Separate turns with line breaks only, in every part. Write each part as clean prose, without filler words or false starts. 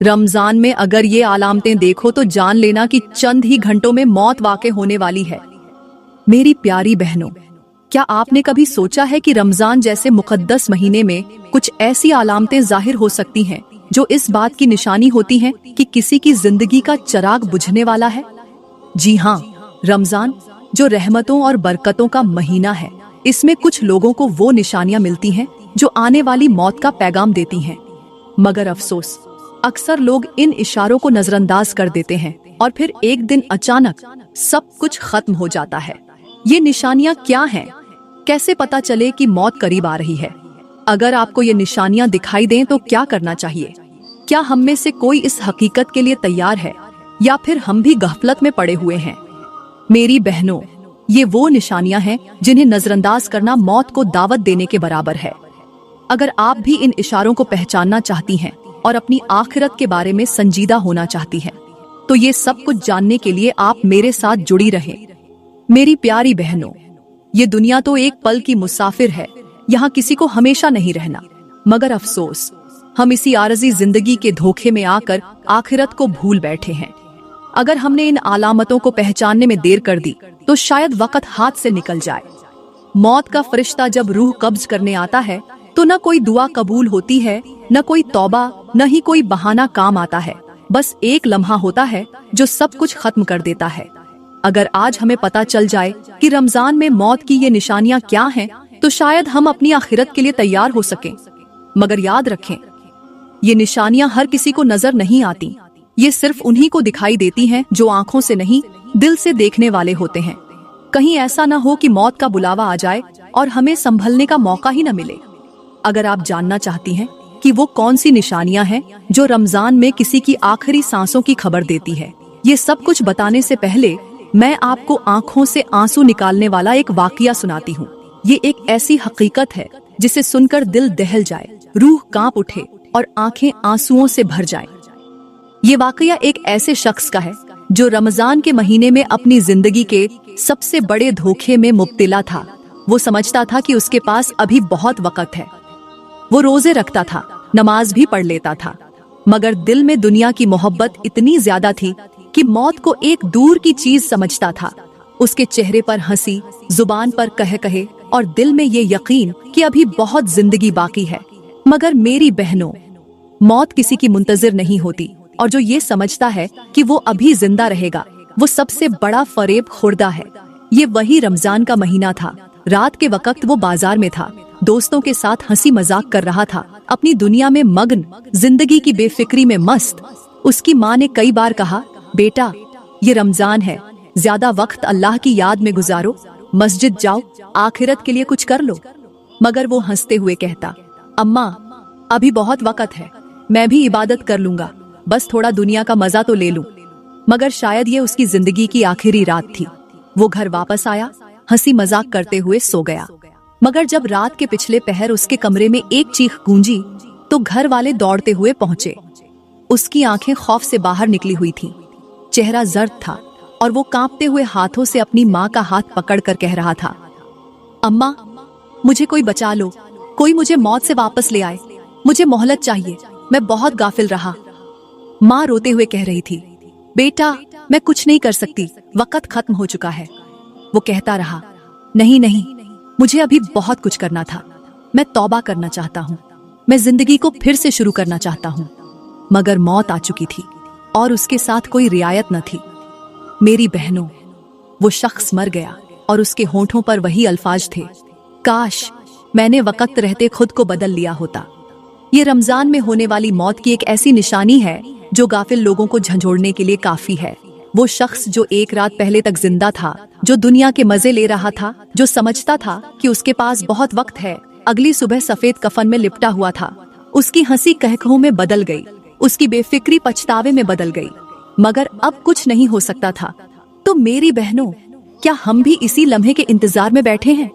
रमजान में अगर ये अलामतें देखो तो जान लेना कि चंद ही घंटों में मौत वाक़े होने वाली है। मेरी प्यारी बहनों, क्या आपने कभी सोचा है कि रमजान जैसे मुकद्दस महीने में कुछ ऐसी अलामतें जाहिर हो सकती हैं जो इस बात की निशानी होती हैं कि किसी की जिंदगी का चिराग बुझने वाला है? जी हाँ, रमजान जो रहमतों और बरकतों का महीना है, इसमें कुछ लोगों को वो निशानियां मिलती हैं जो आने वाली मौत का पैगाम देती हैं। मगर अफसोस, अक्सर लोग इन इशारों को नजरअंदाज कर देते हैं और फिर एक दिन अचानक सब कुछ खत्म हो जाता है। ये निशानियां क्या हैं? कैसे पता चले कि मौत करीब आ रही है? अगर आपको ये निशानियां दिखाई दें तो क्या करना चाहिए? क्या हम में से कोई इस हकीकत के लिए तैयार है या फिर हम भी गफलत में पड़े हुए हैं? मेरी बहनों, ये वो निशानियां हैं जिन्हें नजरअंदाज करना मौत को दावत देने के बराबर है। अगर आप भी इन इशारों को पहचानना चाहती हैं और अपनी आखिरत के बारे में संजीदा होना चाहती हैं, तो ये सब कुछ जानने के लिए आप मेरे साथ जुड़ी रहें। मेरी प्यारी बहनों, ये दुनिया तो एक पल की मुसाफिर है, यहाँ किसी को हमेशा नहीं रहना। मगर अफसोस, हम इसी आरज़ी जिंदगी के धोखे में आकर आखिरत को भूल बैठे हैं। अगर हमने इन अलामतों को पहचानने में देर कर दी तो शायद वक्त हाथ से निकल जाए। मौत का फरिश्ता जब रूह कब्ज करने आता है तो न कोई दुआ कबूल होती है, न कोई तौबा, न ही कोई बहाना काम आता है। बस एक लम्हा होता है जो सब कुछ खत्म कर देता है। अगर आज हमें पता चल जाए कि रमजान में मौत की ये निशानियां क्या हैं, तो शायद हम अपनी आखिरत के लिए तैयार हो सकें। मगर याद रखें, ये निशानियां हर किसी को नजर नहीं आती। ये सिर्फ उन्हीं को दिखाई देती हैं जो आंखों से नहीं, दिल से देखने वाले होते हैं। कहीं ऐसा न हो कि मौत का बुलावा आ जाए और हमें संभलने का मौका ही न मिले। अगर आप जानना चाहती हैं कि वो कौन सी निशानियां हैं जो रमजान में किसी की आखिरी सांसों की खबर देती है, ये सब कुछ बताने से पहले मैं आपको आंखों से आंसू निकालने वाला एक वाकया सुनाती हूँ। ये एक ऐसी हकीकत है जिसे सुनकर दिल दहल जाए, रूह कांप उठे और आंखें आंसुओं से भर जाएं। ये वाकया एक ऐसे शख्स का है जो रमजान के महीने में अपनी जिंदगी के सबसे बड़े धोखे में मुब्तला था। वो समझता था कि उसके पास अभी बहुत वक्त है। वो रोजे रखता था, नमाज भी पढ़ लेता था, मगर दिल में दुनिया की मोहब्बत इतनी ज्यादा थी कि मौत को एक दूर की चीज समझता था। उसके चेहरे पर हंसी, जुबान पर कहे कहे और दिल में ये यकीन कि अभी बहुत जिंदगी बाकी है। मगर मेरी बहनों, मौत किसी की मुंतजिर नहीं होती, और जो ये समझता है कि वो अभी जिंदा रहेगा, वो सबसे बड़ा फरेब खुर्दा है। ये वही रमजान का महीना था। रात के वक्त वो बाजार में था, दोस्तों के साथ हंसी मजाक कर रहा था, अपनी दुनिया में मग्न, जिंदगी की बेफिक्री में मस्त। उसकी माँ ने कई बार कहा, बेटा ये रमजान है, ज्यादा वक्त अल्लाह की याद में गुजारो, मस्जिद जाओ, आखिरत के लिए कुछ कर लो। मगर वो हंसते हुए कहता, अम्मा अभी बहुत वक्त है, मैं भी इबादत कर लूंगा, बस थोड़ा दुनिया का मजा तो ले लूं। मगर शायद ये उसकी जिंदगी की आखिरी रात थी। वो घर वापस आया, हंसी मजाक करते हुए सो गया। मगर जब रात के पिछले पहर उसके कमरे में एक चीख गूंजी तो घर वाले दौड़ते हुए पहुंचे। उसकी आंखें खौफ से बाहर निकली हुई थीं, चेहरा जर्द था और वो कांपते हुए हाथों से अपनी माँ का हाथ पकड़कर कह रहा था, अम्मा मुझे कोई बचा लो, कोई मुझे मौत से वापस ले आए, मुझे मोहलत चाहिए, मैं बहुत गाफिल रहा। माँ रोते हुए कह रही थी, बेटा मैं कुछ नहीं कर सकती, वक्त खत्म हो चुका है। वो कहता रहा, नहीं नहीं, मुझे अभी बहुत कुछ करना था, मैं तौबा करना चाहता हूँ, मैं जिंदगी को फिर से शुरू करना चाहता हूँ। मगर मौत आ चुकी थी और उसके साथ कोई रियायत न थी। मेरी बहनों, वो शख्स मर गया और उसके होंठों पर वही अल्फाज थे, काश मैंने वक्त रहते खुद को बदल लिया होता। ये रमजान में होने वाली मौत की एक ऐसी निशानी है जो गाफिल लोगों को झंझोड़ने के लिए काफी है। वो शख्स जो एक रात पहले तक जिंदा था, जो दुनिया के मजे ले रहा था, जो समझता था कि उसके पास बहुत वक्त है, अगली सुबह सफेद कफन में लिपटा हुआ था। उसकी हंसी कहकहों में बदल गई, उसकी बेफिक्री पछतावे में बदल गई। मगर अब कुछ नहीं हो सकता था। तो मेरी बहनों, क्या हम भी इसी लम्हे के इंतजार में बैठे हैं?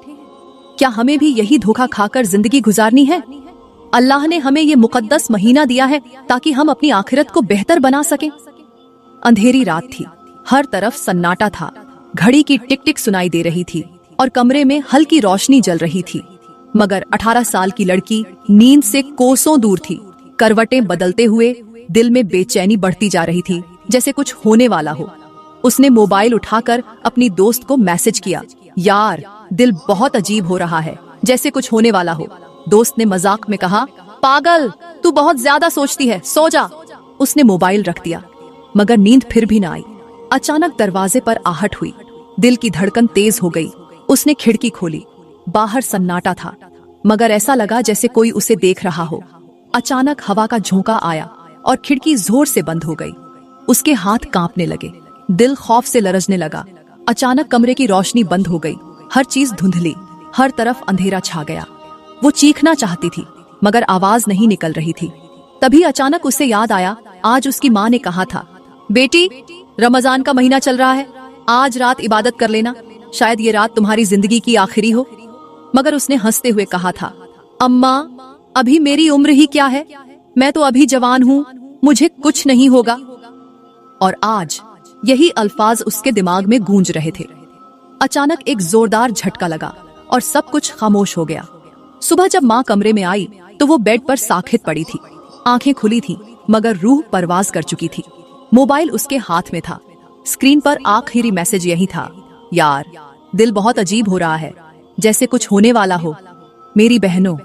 क्या हमें भी यही धोखा खाकर जिंदगी गुजारनी है? अल्लाह ने हमें ये मुकद्दस महीना दिया है ताकि हम अपनी आखिरत को बेहतर बना सकें। अंधेरी रात थी, हर तरफ सन्नाटा था, घड़ी की टिक टिक सुनाई दे रही थी और कमरे में हल्की रोशनी जल रही थी। मगर 18 साल की लड़की नींद से कोसों दूर थी। करवटें बदलते हुए दिल में बेचैनी बढ़ती जा रही थी, जैसे कुछ होने वाला हो। उसने मोबाइल उठाकर अपनी दोस्त को मैसेज किया, यार दिल बहुत अजीब हो रहा है, जैसे कुछ होने वाला हो। दोस्त ने मजाक में कहा, पागल, तू बहुत ज्यादा सोचती है, सो जा। उसने मोबाइल रख दिया, मगर नींद फिर भी ना आई। अचानक दरवाजे पर आहट हुई, दिल की धड़कन तेज हो गई। उसने खिड़की खोली, बाहर सन्नाटा था, मगर ऐसा लगा जैसे कोई उसे देख रहा हो। अचानक हवा का झोंका आया और खिड़की जोर से बंद हो गई। उसके हाथ कांपने लगे, दिल खौफ से लरजने लगा। अचानक कमरे की रोशनी बंद हो गई, हर चीज धुंधली, हर तरफ अंधेरा छा गया। वो चीखना चाहती थी, मगर आवाज नहीं निकल रही थी। तभी अचानक उसे याद आया, आज उसकी माँ ने कहा था, बेटी रमजान का महीना चल रहा है, आज रात इबादत कर लेना, शायद ये रात तुम्हारी जिंदगी की आखिरी हो। मगर उसने हंसते हुए कहा था, अम्मा अभी मेरी उम्र ही क्या है, मैं तो अभी जवान हूँ, मुझे कुछ नहीं होगा। और आज यही अल्फाज उसके दिमाग में गूंज रहे थे। अचानक एक जोरदार झटका लगा और सब कुछ खामोश हो गया। सुबह जब माँ कमरे में आई तो वो बेड पर साखित पड़ी थी, आंखें खुली थी, मगर रूह परवाज कर चुकी थी। मोबाइल उसके हाथ में था, स्क्रीन पर आखिरी मैसेज यही था, यार दिल बहुत अजीब हो रहा है, जैसे कुछ होने वाला हो। मेरी बहनों,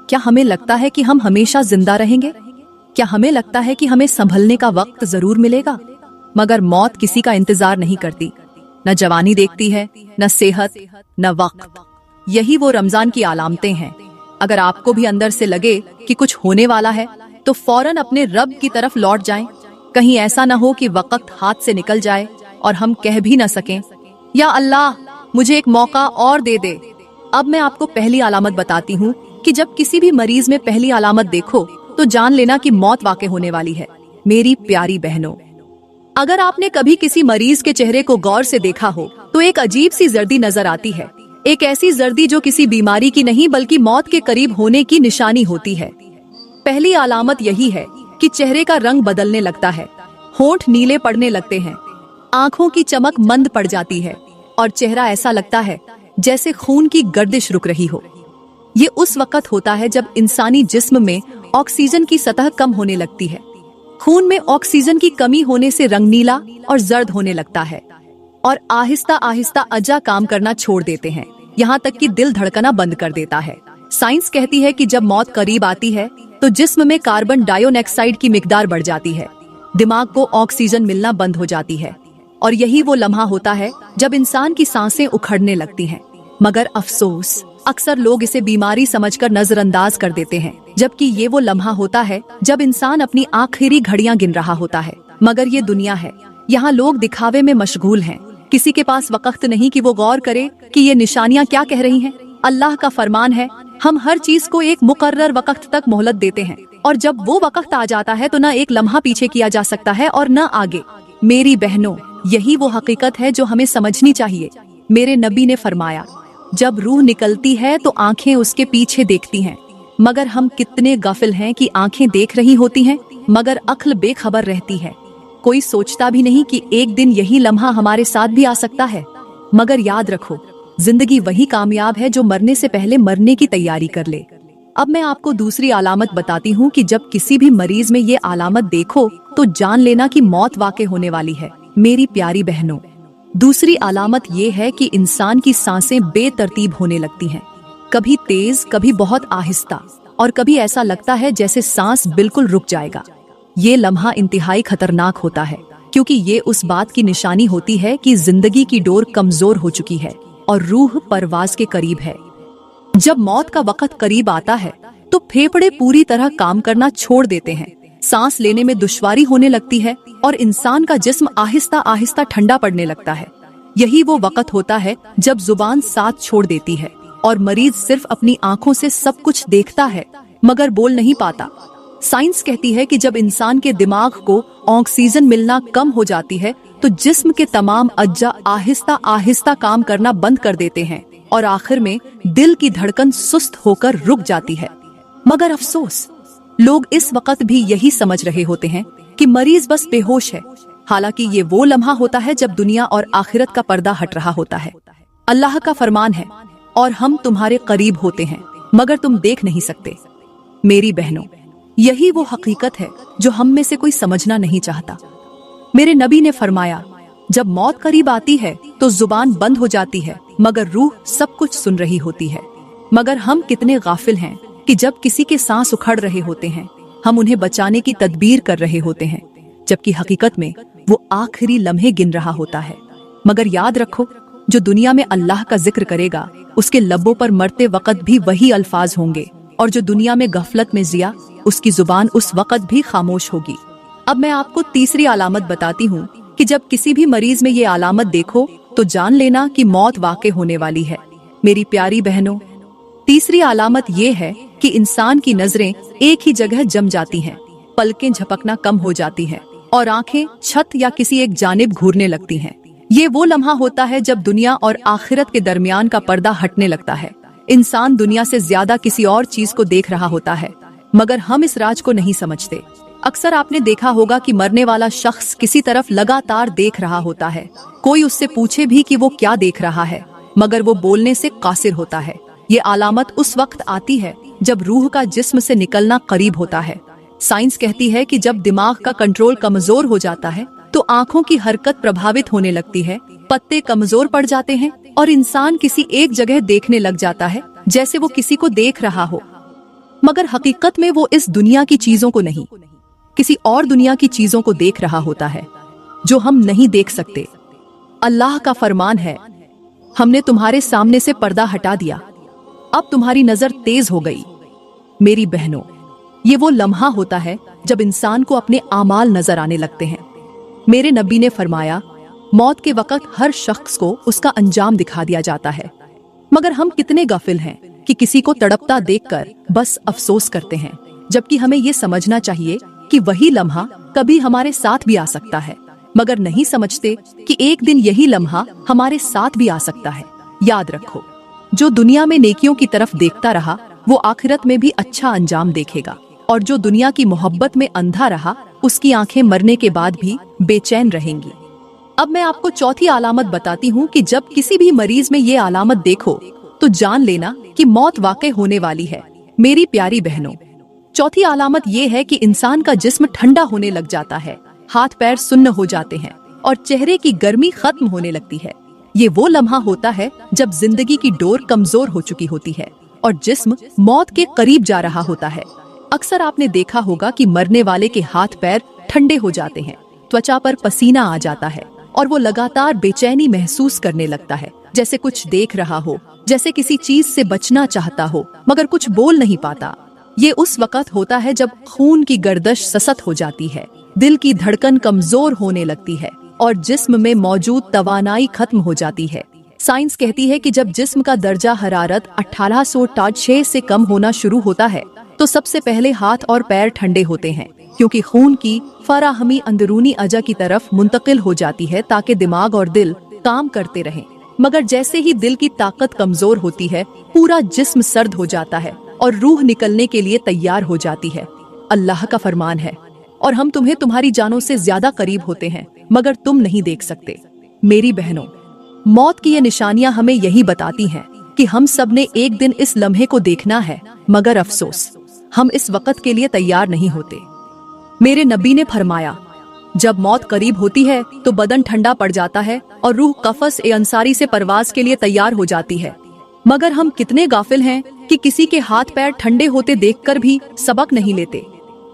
क्या हमें लगता है कि हम हमेशा जिंदा रहेंगे? क्या हमें लगता है कि हमें संभलने का वक्त जरूर मिलेगा? मगर मौत किसी का इंतजार नहीं करती, न जवानी देखती है, न सेहत, न वक्त। यही वो रमजान की अलामतें हैं। अगर आपको भी अंदर से लगे कि कुछ होने वाला है, तो फौरन अपने रब की तरफ लौट जाएं। कहीं ऐसा न हो कि वक्त हाथ से निकल जाए और हम कह भी न सकें, या अल्लाह मुझे एक मौका और दे दे। अब मैं आपको पहली अलामत बताती हूँ कि जब किसी भी मरीज में पहली अलामत देखो तो जान लेना कि मौत वाक़ई होने वाली है। मेरी प्यारी बहनों, अगर आपने कभी किसी मरीज के चेहरे को गौर से देखा हो तो एक अजीब सी जर्दी नजर आती है, एक ऐसी जर्दी जो किसी बीमारी की नहीं बल्कि मौत के करीब होने की निशानी होती है। पहली अलामत यही है कि चेहरे का रंग बदलने लगता है, होंठ नीले पड़ने लगते हैं, आंखों की चमक मंद पड़ जाती है और चेहरा ऐसा लगता है जैसे खून की गर्दिश रुक रही हो। ये उस वक्त होता है जब इंसानी जिस्म में ऑक्सीजन की सतह कम होने लगती है। खून में ऑक्सीजन की कमी होने से रंग नीला और जर्द होने लगता है और आहिस्ता आहिस्ता अजा काम करना छोड़ देते हैं, यहाँ तक कि दिल धड़कना बंद कर देता है। साइंस कहती है कि जब मौत करीब आती है तो जिस्म में कार्बन डाइऑक्साइड की मिकदार बढ़ जाती है, दिमाग को ऑक्सीजन मिलना बंद हो जाती है, और यही वो लम्हा होता है जब इंसान की सांसें उखड़ने लगती हैं। मगर अफसोस, अक्सर लोग इसे बीमारी समझकर नजरअंदाज कर देते हैं, जबकि ये वो लम्हा होता है जब इंसान अपनी आखिरी घड़ियां गिन रहा होता है। मगर ये दुनिया है, यहाँ लोग दिखावे में मशगूल हैं, किसी के पास वक्त नहीं कि वो गौर करे कि ये निशानियां क्या कह रही हैं। अल्लाह का फरमान है, हम हर चीज को एक मुकर्रर वक्त तक मोहलत देते हैं, और जब वो वक्त आ जाता है तो न एक लम्हा पीछे किया जा सकता है और न आगे। मेरी बहनों, यही वो हकीकत है जो हमें समझनी चाहिए। मेरे नबी ने फरमाया, जब रूह निकलती है तो आंखें उसके पीछे देखती हैं। मगर हम कितने गाफिल हैं कि आंखें देख रही होती हैं मगर अक्ल बेखबर रहती है। कोई सोचता भी नहीं कि एक दिन यही लम्हा हमारे साथ भी आ सकता है। मगर याद रखो, जिंदगी वही कामयाब है जो मरने से पहले मरने की तैयारी कर ले। अब मैं आपको दूसरी अलामत बताती हूँ कि जब किसी भी मरीज में ये अलामत देखो तो जान लेना कि मौत वाक़ई होने वाली है। मेरी प्यारी बहनों, दूसरी अलामत ये है कि इंसान की सांसें बेतरतीब होने लगती हैं, कभी तेज, कभी बहुत आहिस्ता, और कभी ऐसा लगता है जैसे सांस बिल्कुल रुक जाएगा। ये लम्हा इंतहाई खतरनाक होता है, क्योंकि ये उस बात की निशानी होती है कि जिंदगी की डोर कमजोर हो चुकी है और रूह परवाज के करीब है। जब मौत का वक्त करीब आता है तो फेफड़े पूरी तरह काम करना छोड़ देते हैं, सांस लेने में दुश्वारी होने लगती है और इंसान का जिस्म आहिस्ता आहिस्ता ठंडा पड़ने लगता है। यही वो वक्त होता है जब जुबान साथ छोड़ देती है और मरीज सिर्फ अपनी आंखों से सब कुछ देखता है मगर बोल नहीं पाता। साइंस कहती है कि जब इंसान के दिमाग को ऑक्सीजन मिलना कम हो जाती है तो जिस्म के तमाम अज्जा आहिस्ता आहिस्ता काम करना बंद कर देते हैं और आखिर में दिल की धड़कन सुस्त होकर रुक जाती है। मगर अफसोस, लोग इस वक्त भी यही समझ रहे होते हैं कि मरीज बस बेहोश है, हालांकि ये वो लम्हा होता है जब दुनिया और आखिरत का पर्दा हट रहा होता है। अल्लाह का फरमान है, और हम तुम्हारे करीब होते हैं मगर तुम देख नहीं सकते। मेरी बहनों, यही वो हकीकत है जो हम में से कोई समझना नहीं चाहता। मेरे नबी ने फरमाया, जब मौत करीब आती है तो जुबान बंद हो जाती है, मगर रूह सब कुछ सुन रही होती है। मगर हम कितने गाफिल हैं कि जब किसी के सांस उखड़ रहे होते हैं, हम उन्हें बचाने की तदबीर कर रहे होते हैं, जबकि हकीकत में वो आखिरी लम्हे गिन रहा होता है। मगर याद रखो, जो दुनिया में अल्लाह का जिक्र करेगा, उसके लबों पर मरते वक्त भी वही अल्फाज होंगे, और जो दुनिया में गफलत में जिया, उसकी जुबान उस वक्त भी खामोश होगी। अब मैं आपको तीसरी अलामत बताती हूँ कि जब किसी भी मरीज में ये अलामत देखो तो जान लेना कि मौत वाक़ई होने वाली है। मेरी प्यारी बहनों, तीसरी अलामत ये है कि इंसान की नजरें एक ही जगह जम जाती हैं, पलकें झपकना कम हो जाती हैं और आंखें छत या किसी एक जानिब घूरने लगती हैं। ये वो लम्हा होता है जब दुनिया और आखिरत के दरमियान का पर्दा हटने लगता है। इंसान दुनिया से ज्यादा किसी और चीज को देख रहा होता है, मगर हम इस राज को नहीं समझते। अक्सर आपने देखा होगा कि मरने वाला शख्स किसी तरफ लगातार देख रहा होता है। कोई उससे पूछे भी कि वो क्या देख रहा है, मगर वो बोलने से कासिर होता है। ये अलामत उस वक्त आती है जब रूह का जिस्म से निकलना करीब होता है। साइंस कहती है कि जब दिमाग का कंट्रोल कमजोर हो जाता है तो आंखों की हरकत प्रभावित होने लगती है, पत्ते कमजोर पड़ जाते हैं और इंसान किसी एक जगह देखने लग जाता है जैसे वो किसी को देख रहा हो, मगर हकीकत में वो इस दुनिया की चीजों को नहीं, किसी और दुनिया की चीजों को देख रहा होता है जो हम नहीं देख सकते। अल्लाह का फरमान है, हमने तुम्हारे सामने से पर्दा हटा दिया, अब तुम्हारी नजर तेज हो गई। मेरी बहनों, ये वो लम्हा होता है जब इंसान को अपने आमाल नजर आने लगते हैं। मेरे नबी ने फरमाया, मौत के वक्त हर शख्स को उसका अंजाम दिखा दिया जाता है, मगर हम कितने गाफिल हैं कि किसी को तड़पता देखकर बस अफसोस करते हैं, जबकि हमें ये समझना चाहिए कि वही लम्हा कभी हमारे साथ भी आ सकता है, मगर नहीं समझते कि एक दिन यही लम्हा हमारे साथ भी आ सकता है। याद रखो, जो दुनिया में नेकियों की तरफ देखता रहा वो आखिरत में भी अच्छा अंजाम देखेगा, और जो दुनिया की मोहब्बत में अंधा रहा उसकी आंखें मरने के बाद भी बेचैन रहेंगी। अब मैं आपको चौथी अलामत बताती हूँ कि जब किसी भी मरीज में ये अलामत देखो तो जान लेना कि मौत वाकई होने वाली है। मेरी प्यारी बहनों, चौथी अलामत ये है कि इंसान का जिस्म ठंडा होने लग जाता है, हाथ पैर सुन्न हो जाते हैं और चेहरे की गर्मी खत्म होने लगती है। ये वो लम्हा होता है जब जिंदगी की डोर कमजोर हो चुकी होती है और जिस्म मौत के करीब जा रहा होता है। अक्सर आपने देखा होगा कि मरने वाले के हाथ पैर ठंडे हो जाते हैं, त्वचा पर पसीना आ जाता है और वो लगातार बेचैनी महसूस करने लगता है, जैसे कुछ देख रहा हो, जैसे किसी चीज से बचना चाहता हो मगर कुछ बोल नहीं पाता। ये उस वक्त होता है जब खून की गर्दश सस्त हो जाती है, दिल की धड़कन कमजोर होने लगती है और जिस्म में मौजूद तवानाई खत्म हो जाती है। साइंस कहती है कि जब जिस्म का दर्जा हरारत 1806 से कम होना शुरू होता है तो सबसे पहले हाथ और पैर ठंडे होते हैं, क्योंकि खून की फराहमी अंदरूनी अजा की तरफ मुंतकिल हो जाती है ताकि दिमाग और दिल काम करते रहें। मगर जैसे ही दिल की ताकत कमजोर होती है, पूरा जिस्म सर्द हो जाता है और रूह निकलने के लिए तैयार हो जाती है। अल्लाह का फरमान है, और हम तुम्हें तुम्हारी जानों से ज्यादा करीब होते हैं मगर तुम नहीं देख सकते। मेरी बहनों, मौत की ये निशानियां हमें यही बताती हैं कि हम सब ने एक दिन इस लम्हे को देखना है, मगर अफसोस हम इस वक्त के लिए तैयार नहीं होते। मेरे नबी ने फरमाया, जब मौत करीब होती है तो बदन ठंडा पड़ जाता है और रूह कफस ए अंसारी से परवाज के लिए तैयार हो जाती है, मगर हम कितने गाफिल हैं कि किसी के हाथ पैर ठंडे होते देखकर भी सबक नहीं लेते।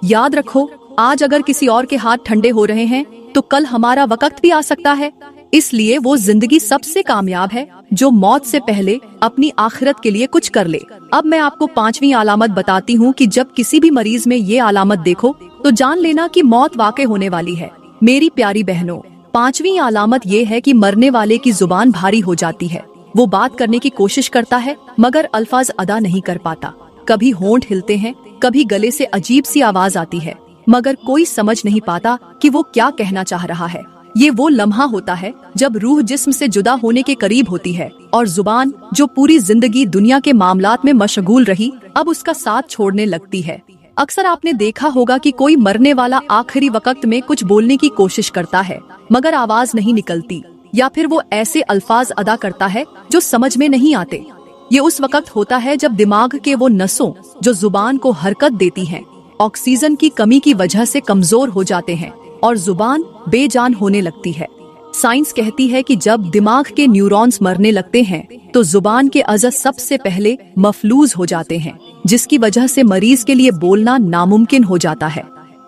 याद रखो, आज अगर किसी और के हाथ ठंडे हो रहे हैं तो कल हमारा वक्त भी आ सकता है। इसलिए वो जिंदगी सबसे कामयाब है जो मौत से पहले अपनी आखिरत के लिए कुछ कर ले। अब मैं आपको पांचवी अलामत बताती हूँ कि जब किसी भी मरीज में ये अलामत देखो तो जान लेना कि मौत वाकई होने वाली है। मेरी प्यारी बहनों, पांचवी अलामत ये है कि मरने वाले की जुबान भारी हो जाती है। वो बात करने की कोशिश करता है मगर अल्फाज अदा नहीं कर पाता। कभी होंठ हिलते हैं, कभी गले से अजीब सी आवाज आती है, मगर कोई समझ नहीं पाता कि वो क्या कहना चाह रहा है। ये वो लम्हा होता है जब रूह जिस्म से जुदा होने के करीब होती है और जुबान, जो पूरी जिंदगी दुनिया के मामलात में मशगूल रही, अब उसका साथ छोड़ने लगती है। अक्सर आपने देखा होगा कि कोई मरने वाला आखिरी वक्त में कुछ बोलने की कोशिश करता है मगर आवाज नहीं निकलती, या फिर वो ऐसे अल्फाज अदा करता है जो समझ में नहीं आते। ये उस वक्त होता है जब दिमाग के वो नसों जो जुबान को हरकत देती हैं, ऑक्सीजन की कमी की वजह से कमजोर हो जाते हैं और जुबान बेजान होने लगती है। साइंस कहती है कि जब दिमाग के न्यूरॉन्स मरने लगते हैं तो जुबान के अज़ा सबसे पहले मफलूज हो जाते हैं, जिसकी वजह से मरीज के लिए बोलना नामुमकिन हो जाता है।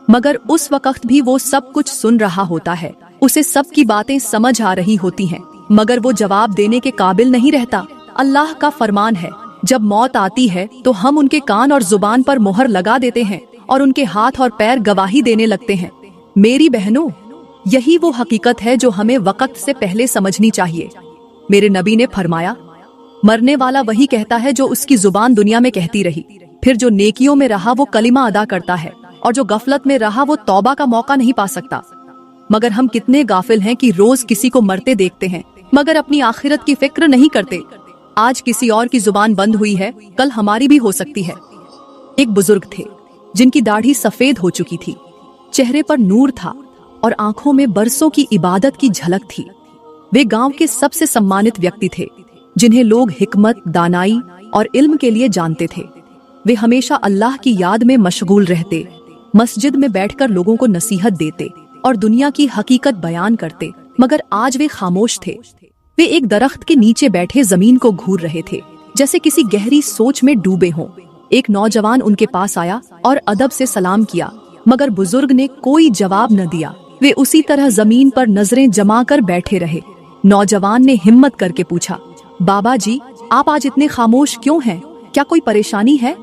मगर उस वक्त भी वो सब कुछ सुन रहा होता है, उसे सबकी बातें समझ आ रही होती हैं, मगर वो जवाब देने के काबिल नहीं रहता। अल्लाह का फरमान है, जब मौत आती है तो हम उनके कान और जुबान पर मोहर लगा देते हैं और उनके हाथ और पैर गवाही देने लगते हैं। मेरी बहनों, यही वो हकीकत है जो हमें वक्त से पहले समझनी चाहिए। मेरे नबी ने फरमाया, मरने वाला वही कहता है जो उसकी जुबान दुनिया में कहती रही। फिर जो नेकियों में रहा वो कलिमा अदा करता है, और जो गफलत में रहा वो तौबा का मौका नहीं पा सकता। मगर हम कितने गाफिल हैं कि रोज किसी को मरते देखते हैं मगर अपनी आखिरत की फिक्र नहीं करते। आज किसी और की जुबान बंद हुई है, कल हमारी भी हो सकती है। एक बुजुर्ग थे जिनकी दाढ़ी सफेद हो चुकी थी, चेहरे पर नूर था और आंखों में बरसों की इबादत की झलक थी। वे गांव के सबसे सम्मानित व्यक्ति थे, जिन्हें लोग हिकमत, दानाई और इल्म के लिए जानते थे। वे हमेशा अल्लाह की याद में मशगूल रहते, मस्जिद में बैठकर लोगों को नसीहत देते और दुनिया की हकीकत बयान करते। मगर आज वे खामोश थे। वे एक दरख्त के नीचे बैठे जमीन को घूर रहे थे, जैसे किसी गहरी सोच में डूबे हों। एक नौजवान उनके पास आया और अदब से सलाम किया, मगर बुजुर्ग ने कोई जवाब न दिया। वे उसी तरह जमीन पर नजरें जमा कर बैठे रहे। नौजवान ने हिम्मत करके पूछा, बाबा जी, आप आज इतने खामोश क्यों हैं? क्या कोई परेशानी है?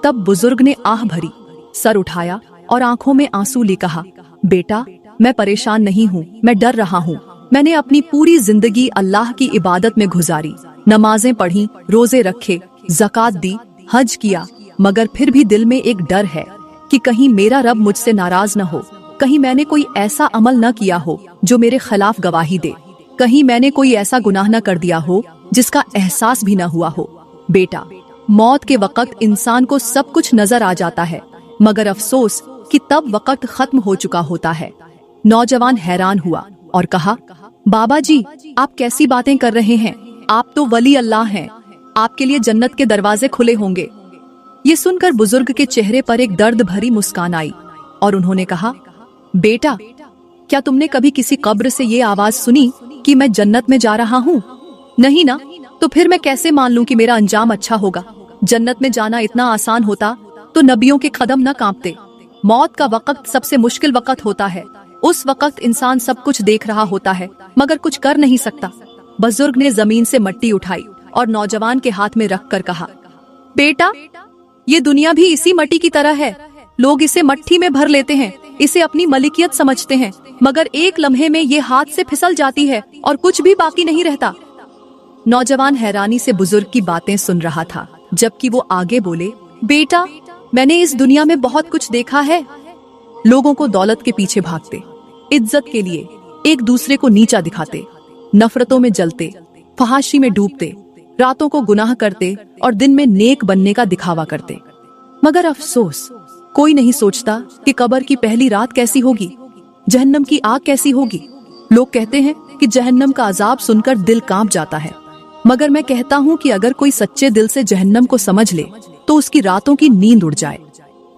तब बुजुर्ग ने आह भरी, सर उठाया और आंखों में आंसू ले कहा, बेटा, मैं परेशान नहीं हूँ, मैं डर रहा हूँ। मैंने अपनी पूरी जिंदगी अल्लाह की इबादत में गुजारी, नमाजें पढ़ी, रोजे रखे, ज़कात दी, हज किया, मगर फिर भी दिल में एक डर है कि कहीं मेरा रब मुझसे नाराज न हो, कहीं मैंने कोई ऐसा अमल न किया हो जो मेरे खिलाफ गवाही दे, कहीं मैंने कोई ऐसा गुनाह न कर दिया हो जिसका एहसास भी न हुआ हो। बेटा, मौत के वक्त इंसान को सब कुछ नजर आ जाता है, मगर अफसोस कि तब वक्त खत्म हो चुका होता है। नौजवान हैरान हुआ और कहा, बाबा जी, आप कैसी बातें कर रहे हैं? आप तो वली अल्लाह हैं, आपके लिए जन्नत के दरवाजे खुले होंगे। ये सुनकर बुजुर्ग के चेहरे पर एक दर्द भरी मुस्कान आई और उन्होंने कहा, बेटा, क्या तुमने कभी किसी कब्र से ये आवाज सुनी कि मैं जन्नत में जा रहा हूँ? नहीं ना, तो फिर मैं कैसे मान लूं कि मेरा अंजाम अच्छा होगा? जन्नत में जाना इतना आसान होता तो नबियों के कदम न कांपते। मौत का वक्त सबसे मुश्किल वक्त होता है। उस वक्त इंसान सब कुछ देख रहा होता है मगर कुछ कर नहीं सकता। बुजुर्ग ने जमीन से मिट्टी उठाई और नौजवान के हाथ में रख कर कहा, बेटा, ये दुनिया भी इसी मिट्टी की तरह है। लोग इसे मट्ठी में भर लेते हैं, इसे अपनी मलिकियत समझते हैं, मगर एक लम्हे में ये हाथ से फिसल जाती है और कुछ भी बाकी नहीं रहता। नौजवान हैरानी से बुजुर्ग की बातें सुन रहा था, जबकि वो आगे बोले, बेटा, मैंने इस दुनिया में बहुत कुछ देखा है। लोगों को दौलत के पीछे भागते, इज्जत के लिए एक दूसरे को नीचा दिखाते, नफरतों में जलते, फहाशी में डूबते, रातों को गुनाह करते और दिन में नेक बनने का दिखावा करते। मगर अफसोस, कोई नहीं सोचता कि कब्र की पहली रात कैसी होगी, जहन्नम की आग कैसी होगी। लोग कहते हैं कि जहन्नम का अजाब सुनकर दिल कांप जाता है, मगर मैं कहता हूँ कि अगर कोई सच्चे दिल से जहन्नम को समझ ले तो उसकी रातों की नींद उड़ जाए।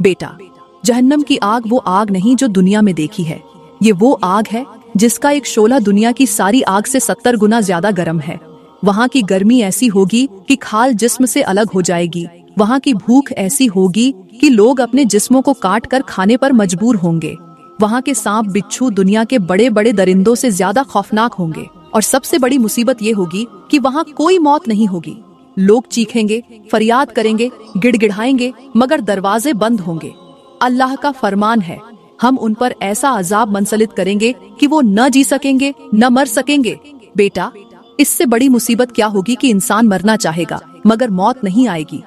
बेटा, जहन्नम की आग वो आग नहीं जो दुनिया में देखी है, ये वो आग है जिसका एक शोला दुनिया की सारी आग से 70 गुना ज्यादा गर्म है। वहाँ की गर्मी ऐसी होगी कि खाल जिस्म से अलग हो जाएगी। वहाँ की भूख ऐसी होगी कि लोग अपने जिस्मों को काट कर खाने पर मजबूर होंगे। वहाँ के सांप बिच्छू दुनिया के बड़े बड़े दरिंदों से ज्यादा खौफनाक होंगे। और सबसे बड़ी मुसीबत ये होगी कि वहाँ कोई मौत नहीं होगी। लोग चीखेंगे, फरियाद करेंगे, गिड़गिड़ाएंगे, मगर दरवाजे बंद होंगे। अल्लाह का फरमान है, हम उन पर ऐसा अजाब मंसलित करेंगे कि वो न जी सकेंगे, न मर सकेंगे। बेटा, इससे बड़ी मुसीबत क्या होगी कि इंसान मरना चाहेगा मगर मौत नहीं आएगी।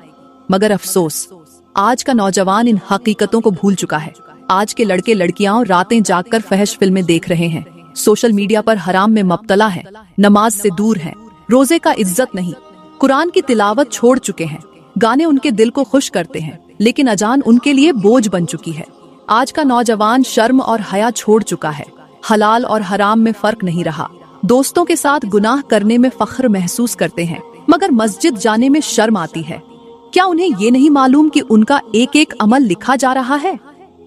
मगर अफसोस, आज का नौजवान इन हकीकतों को भूल चुका है। आज के लड़के लड़कियां रातें जागकर फहश फिल्में देख रहे हैं, सोशल मीडिया पर हराम में मुब्तला है, नमाज से दूर हैं, रोजे का इज्जत नहीं, कुरान की तिलावत छोड़ चुके हैं। गाने उनके दिल को खुश करते हैं, लेकिन अजान उनके लिए बोझ बन चुकी है। आज का नौजवान शर्म और हया छोड़ चुका है, हलाल और हराम में फर्क नहीं रहा। दोस्तों के साथ गुनाह करने में फख्र महसूस करते हैं, मगर मस्जिद जाने में शर्म आती है। क्या उन्हें ये नहीं मालूम कि उनका एक एक अमल लिखा जा रहा है?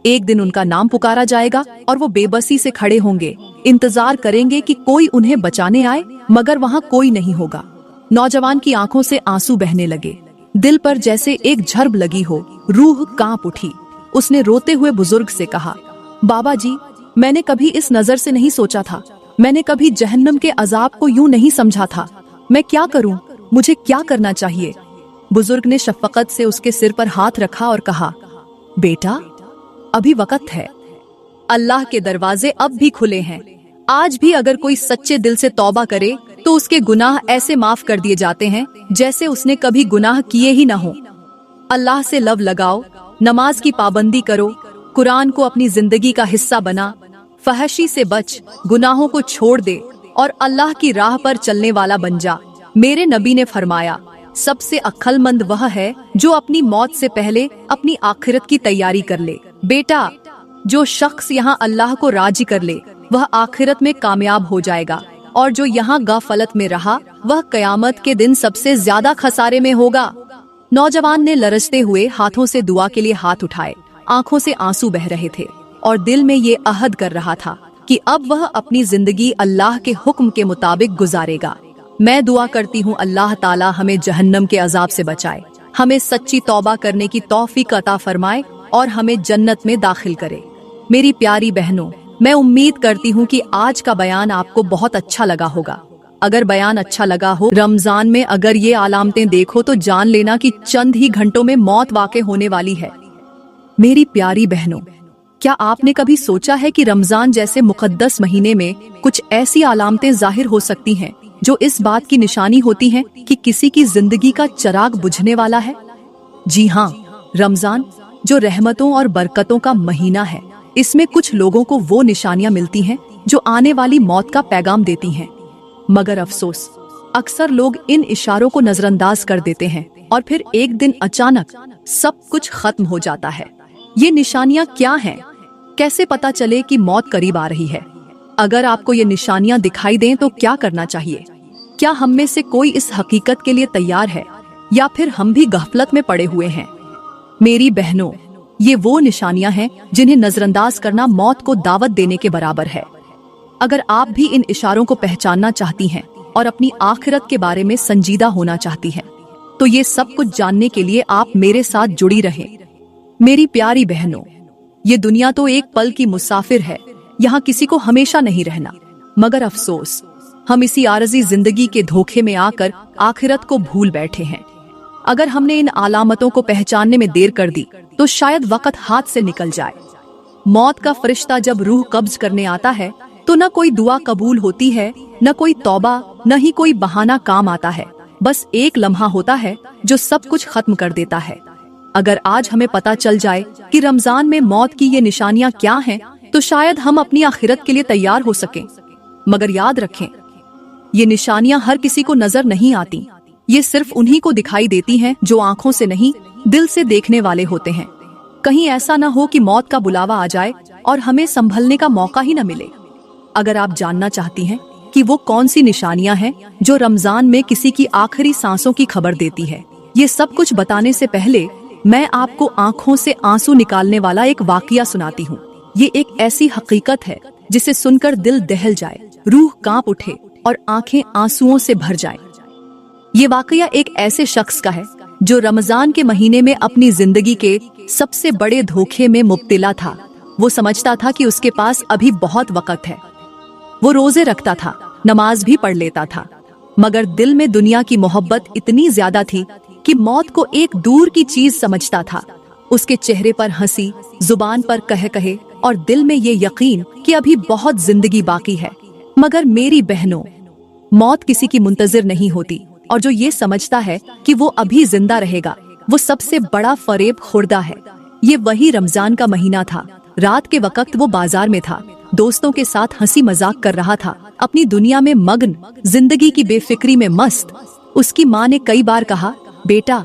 एक दिन उनका नाम पुकारा जाएगा और वो बेबसी से खड़े होंगे, इंतजार करेंगे कि कोई उन्हें बचाने आए, मगर वहाँ कोई नहीं होगा। नौजवान की आंखों से आंसू बहने लगे, दिल पर जैसे एक झड़ब लगी हो, रूह कांप उठी। उसने रोते हुए बुजुर्ग से कहा, बाबा जी, मैंने कभी इस नजर से नहीं सोचा था, मैंने कभी जहन्नम के अजाब को यूं नहीं समझा था। मैं क्या करूं? मुझे क्या करना चाहिए? बुजुर्ग ने शफकत से उसके सिर पर हाथ रखा और कहा, बेटा, अभी वक्त है। अल्लाह के दरवाजे अब भी खुले हैं। आज भी अगर कोई सच्चे दिल से तौबा करे तो उसके गुनाह ऐसे माफ कर दिए जाते हैं जैसे उसने कभी गुनाह किए ही न हो। अल्लाह से लव लगाओ, नमाज की पाबंदी करो, कुरान को अपनी जिंदगी का हिस्सा बना, फहशी से बच, गुनाहों को छोड़ दे और अल्लाह की राह पर चलने वाला बन जा। मेरे नबी ने फरमाया, सबसे अक्लमंद वह है जो अपनी मौत से पहले अपनी आखिरत की तैयारी कर ले। बेटा, जो शख्स यहाँ अल्लाह को राजी कर ले वह आखिरत में कामयाब हो जाएगा, और जो यहाँ गाफलत में रहा वह कयामत के दिन सबसे ज्यादा खसारे में होगा। नौजवान ने लरजते हुए हाथों से दुआ के लिए हाथ उठाए, आंखों से आंसू बह रहे थे और दिल में ये अहद कर रहा था कि अब वह अपनी जिंदगी अल्लाह के हुक्म के मुताबिक गुजारेगा। मैं दुआ करती हूँ अल्लाह ताला हमें जहन्नम के अजाब से बचाए, हमें सच्ची तौबा करने की तौफीक अता फरमाए और हमें जन्नत में दाखिल करे। मेरी प्यारी बहनों, मैं उम्मीद करती हूँ कि आज का बयान आपको बहुत अच्छा लगा होगा। अगर बयान अच्छा लगा हो, रमजान में अगर ये अलामतें देखो तो जान लेना कि चंद ही घंटों में मौत वाक़े होने वाली है। मेरी प्यारी बहनों, क्या आपने कभी सोचा है कि रमजान जैसे मुकद्दस महीने में कुछ ऐसी अलामतें जाहिर हो सकती हैं जो इस बात की निशानी होती हैं कि किसी की जिंदगी का चिराग बुझने वाला है? जी हाँ, रमजान जो रहमतों और बरकतों का महीना है, इसमें कुछ लोगों को वो निशानियां मिलती हैं जो आने वाली मौत का पैगाम देती हैं। मगर अफसोस, अक्सर लोग इन इशारों को नजरअंदाज कर देते हैं और फिर एक दिन अचानक सब कुछ खत्म हो जाता है। ये निशानियां क्या हैं? कैसे पता चले कि मौत करीब आ रही है? अगर आपको ये निशानियां दिखाई दें तो क्या करना चाहिए? क्या हम में से कोई इस हकीकत के लिए तैयार है या फिर हम भी गफलत में पड़े हुए हैं? मेरी बहनों, ये वो निशानियां हैं जिन्हें नजरअंदाज करना मौत को दावत देने के बराबर है। अगर आप भी इन इशारों को पहचानना चाहती हैं और अपनी आखिरत के बारे में संजीदा होना चाहती हैं, तो ये सब कुछ जानने के लिए आप मेरे साथ जुड़ी रहें। मेरी प्यारी बहनों, ये दुनिया तो एक पल की मुसाफिर है, यहाँ किसी को हमेशा नहीं रहना। मगर अफसोस, हम इसी आरजी जिंदगी के धोखे में आकर आखिरत को भूल बैठे हैं। अगर हमने इन अलामतों को पहचानने में देर कर दी तो शायद वक्त हाथ से निकल जाए। मौत का फरिश्ता जब रूह कब्ज करने आता है तो न कोई दुआ कबूल होती है, न कोई तौबा, न ही कोई बहाना काम आता है। बस एक लम्हा होता है जो सब कुछ खत्म कर देता है। अगर आज हमें पता चल जाए कि रमजान में मौत की ये निशानियां क्या हैं, तो शायद हम अपनी आखिरत के लिए तैयार हो सकें। मगर याद रखें, ये निशानियां हर किसी को नजर नहीं आती। ये सिर्फ उन्हीं को दिखाई देती हैं जो आंखों से नहीं, दिल से देखने वाले होते हैं। कहीं ऐसा न हो कि मौत का बुलावा आ जाए और हमें संभलने का मौका ही न मिले। अगर आप जानना चाहती हैं कि वो कौन सी निशानियां हैं जो रमजान में किसी की आखिरी सांसों की खबर देती है, ये सब कुछ बताने से पहले मैं आपको आंखों से आंसू निकालने वाला एक वाकया सुनाती हूँ। ये एक ऐसी हकीकत है जिसे सुनकर दिल दहल जाए, रूह कांप उठे और आंखें आंसुओं से भर जाएं। ये वाकया एक ऐसे शख्स का है जो रमजान के महीने में अपनी जिंदगी के सबसे बड़े धोखे में मुब्तला था। वो समझता था कि उसके पास अभी बहुत वक्त है। वो रोजे रखता था, नमाज भी पढ़ लेता था, मगर दिल में दुनिया की मोहब्बत इतनी ज्यादा थी कि मौत को एक दूर की चीज समझता था। उसके चेहरे पर हंसी, जुबान पर कहे कहे और दिल में ये यकीन कि अभी बहुत जिंदगी बाकी है। मगर मेरी बहनों, मौत किसी की मुंतजिर नहीं होती, और जो ये समझता है कि वो अभी जिंदा रहेगा, वो सबसे बड़ा फरेब खुर्दा है। ये वही रमजान का महीना था। रात के वक्त वो बाजार में था, दोस्तों के साथ हंसी मजाक कर रहा था, अपनी दुनिया में मग्न, जिंदगी की बेफिक्री में मस्त। उसकी माँ ने कई बार कहा, बेटा,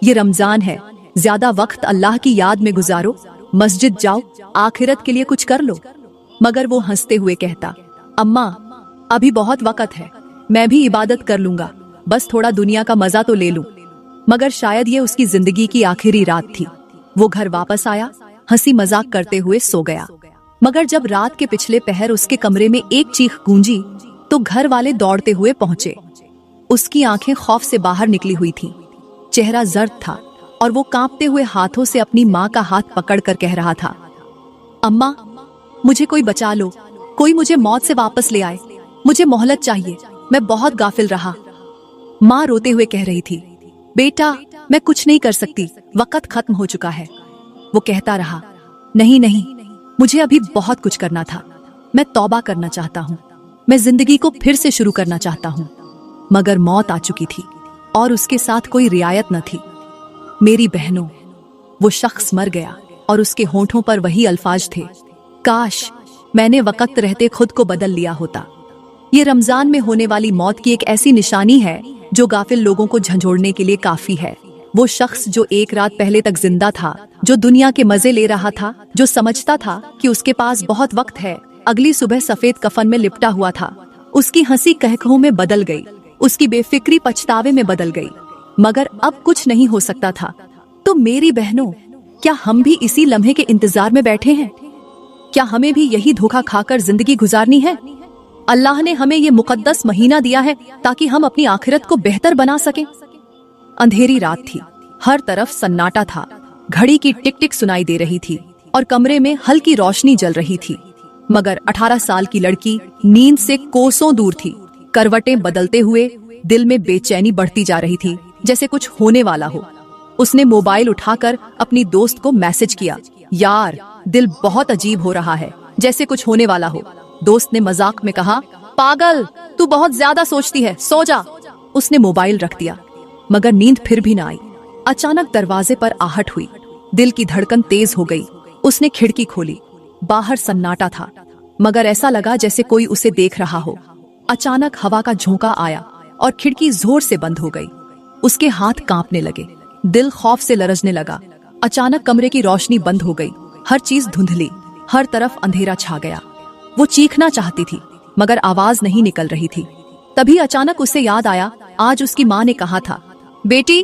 ये रमजान है, ज्यादा वक्त अल्लाह की याद में गुजारो, मस्जिद जाओ, आखिरत के लिए कुछ कर लो। मगर वो हंसते हुए कहता, अम्मा, अभी बहुत वक्त है, मैं भी इबादत कर लूंगा, बस थोड़ा दुनिया का मजा तो ले लूं। मगर शायद ये उसकी जिंदगी की आखिरी रात थी। वो घर वापस आया, हंसी मजाक करते हुए सो गया। मगर जब रात के पिछले पहर उसके कमरे में एक चीख गूंजी तो घर वाले दौड़ते हुए पहुंचे। उसकी आंखें खौफ से बाहर निकली हुई थीं, चेहरा जर्द था और वो कांपते हुए हाथों से अपनी माँ का हाथ पकड़कर कह रहा था, अम्मा, मुझे कोई बचा लो, कोई मुझे मौत से वापस ले आए, मुझे मोहलत चाहिए, मैं बहुत गाफिल रहा। माँ रोते हुए कह रही थी, बेटा, मैं कुछ नहीं कर सकती, वक्त खत्म हो चुका है। वो कहता रहा, नहीं नहीं, मुझे अभी बहुत कुछ करना था, मैं तौबा करना चाहता हूँ, मैं जिंदगी को फिर से शुरू करना चाहता हूँ। मगर मौत आ चुकी थी और उसके साथ कोई रियायत न थी। मेरी बहनों, वो शख्स मर गया और उसके होंठों पर वही अल्फाज थे, काश मैंने वक्त रहते खुद को बदल लिया होता। ये रमजान में होने वाली मौत की एक ऐसी निशानी है जो गाफिल लोगों को झंझोड़ने के लिए काफी है। वो शख्स जो एक रात पहले तक जिंदा था, जो दुनिया के मजे ले रहा था, जो समझता था कि उसके पास बहुत वक्त है, अगली सुबह सफेद कफन में लिपटा हुआ था। उसकी हंसी कहकहों में बदल गई, उसकी बेफिक्री पछतावे में बदल गई। मगर अब कुछ नहीं हो सकता था। तो मेरी बहनों, क्या हम भी इसी लम्हे के इंतजार में बैठे हैं? क्या हमें भी यही धोखा खाकर जिंदगी गुजारनी है? अल्लाह ने हमें ये मुकद्दस महीना दिया है ताकि हम अपनी आखिरत को बेहतर बना सकें। अंधेरी रात थी, हर तरफ सन्नाटा था, घड़ी की टिक टिक सुनाई दे रही थी और कमरे में हल्की रोशनी जल रही थी। मगर 18 साल की लड़की नींद से कोसों दूर थी। करवटें बदलते हुए दिल में बेचैनी बढ़ती जा रही थी, जैसे कुछ होने वाला हो। उसने मोबाइल उठाकर अपनी दोस्त को मैसेज किया, यार, दिल बहुत अजीब हो रहा है, जैसे कुछ होने वाला हो। दोस्त ने मजाक में कहा, पागल, तू बहुत ज्यादा सोचती है, सो जा। उसने मोबाइल रख दिया, मगर नींद फिर भी ना आई। अचानक दरवाजे पर आहट हुई, दिल की धड़कन तेज हो गई। उसने खिड़की खोली, बाहर सन्नाटा था, मगर ऐसा लगा जैसे कोई उसे देख रहा हो। अचानक हवा का झोंका आया और खिड़की जोर से बंद हो गई। उसके हाथ कांपने लगे, दिल खौफ से लरजने लगा। अचानक कमरे की रोशनी बंद हो गई, हर चीज धुंधली, हर तरफ अंधेरा छा गया। वो चीखना चाहती थी, मगर आवाज नहीं निकल रही थी। तभी अचानक उसे याद आया, आज उसकी माँ ने कहा था, बेटी,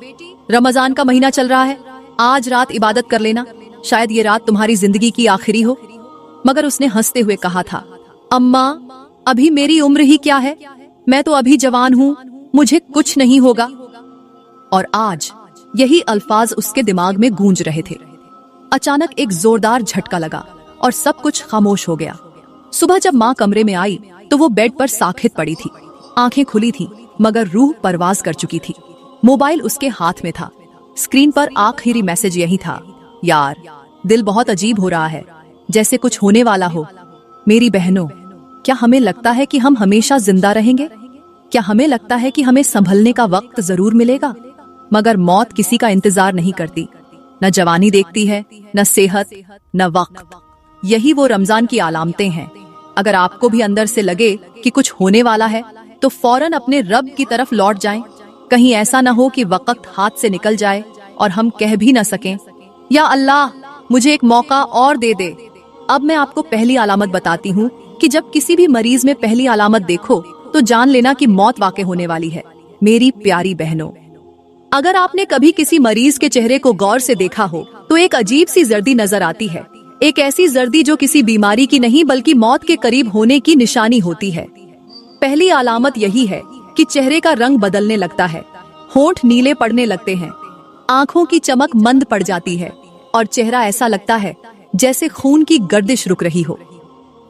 रमजान का महीना चल रहा है, आज रात इबादत कर लेना, शायद ये रात तुम्हारी जिंदगी की आखिरी हो। मगर उसने हंसते हुए कहा था, अम्मा, अभी मेरी उम्र ही क्या है, मैं तो अभी जवान हूँ, मुझे कुछ नहीं होगा। और आज यही अल्फाज उसके दिमाग में गूंज रहे थे। अचानक एक जोरदार झटका लगा और सब कुछ खामोश हो गया। सुबह जब माँ कमरे में आई तो वो बेड पर साखित पड़ी थी, आंखें खुली थीं, मगर रूह परवाज कर चुकी थी। मोबाइल उसके हाथ में था, स्क्रीन पर आखिरी मैसेज यही था, यार, दिल बहुत अजीब हो रहा है, जैसे कुछ होने वाला हो। मेरी बहनों, क्या हमें लगता है कि हम हमेशा जिंदा रहेंगे? क्या हमें लगता है कि हमें संभलने का वक्त जरूर मिलेगा? मगर मौत किसी का इंतजार नहीं करती, न जवानी देखती है, न सेहत, न वक्त। यही वो रमजान की अलामतें हैं। अगर आपको भी अंदर से लगे कि कुछ होने वाला है तो फौरन अपने रब की तरफ लौट जाएं। कहीं ऐसा न हो कि वक्त हाथ से निकल जाए और हम कह भी न सकें, या अल्लाह, मुझे एक मौका और दे दे। अब मैं आपको पहली अलामत बताती हूँ कि जब किसी भी मरीज में पहली अलामत देखो तो जान लेना कि मौत वाक़ई होने वाली है। मेरी प्यारी बहनों, अगर आपने कभी किसी मरीज के चेहरे को गौर से देखा हो तो एक अजीब सी जर्दी नजर आती है, एक ऐसी जर्दी जो किसी बीमारी की नहीं बल्कि मौत के करीब होने की निशानी होती है। पहली अलामत यही है कि चेहरे का रंग बदलने लगता है, होंठ नीले पड़ने लगते हैं, आंखों की चमक मंद पड़ जाती है और चेहरा ऐसा लगता है जैसे खून की गर्दिश रुक रही हो।